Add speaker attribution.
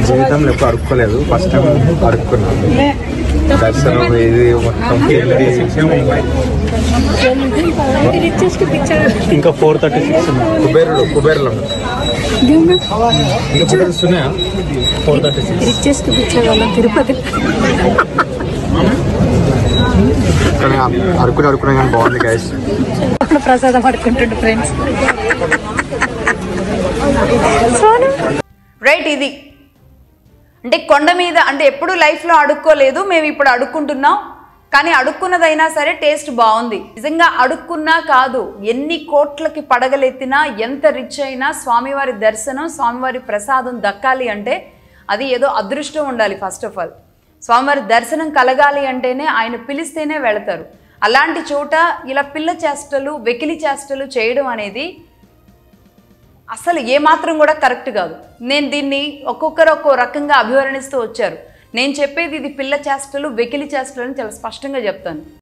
Speaker 1: జీవితంలో ఎప్పుడు అడుక్కోలేదు, first time అడుక్కున్నాను. దర్శనం ఇది మొత్తం
Speaker 2: ఇంకా 436
Speaker 1: కుబేరులో ఉన్నాయా?
Speaker 2: 436
Speaker 3: తిరుపతి
Speaker 1: అడుక్కున్నా కానీ బాగుంది గైస్.
Speaker 3: ప్రసాదం పడుకుంటుండే ఫ్రెండ్స్.
Speaker 4: రైట్, ఇది అంటే కొండ మీద అంటే ఎప్పుడు లైఫ్లో అడుక్కోలేదు, మేము ఇప్పుడు అడుక్కుంటున్నాం. కానీ అడుక్కున్నదైనా సరే టేస్ట్ బాగుంది. నిజంగా అడుక్కున్నా కాదు, ఎన్ని కోట్లకి పడగలెత్తినా, ఎంత రిచ్ అయినా స్వామివారి దర్శనం, స్వామివారి ప్రసాదం దక్కాలి అంటే అది ఏదో అదృష్టం ఉండాలి. ఫస్ట్ ఆఫ్ ఆల్ స్వామివారి దర్శనం కలగాలి అంటేనే ఆయన పిలిస్తేనే వెళతారు. అలాంటి చోట ఇలా పిల్ల చేష్టలు, వెకిలి చేష్టలు చేయడం అనేది అసలు ఏమాత్రం కూడా కరెక్ట్ కాదు. నేను దీన్ని ఒక్కొక్కరు ఒక్కో రకంగా అభివర్ణిస్తూ వచ్చారు. నేను చెప్పేది ఇది పిల్ల చేష్టలు, వెకిలి చేష్టలు అని చాలా స్పష్టంగా చెప్తాను.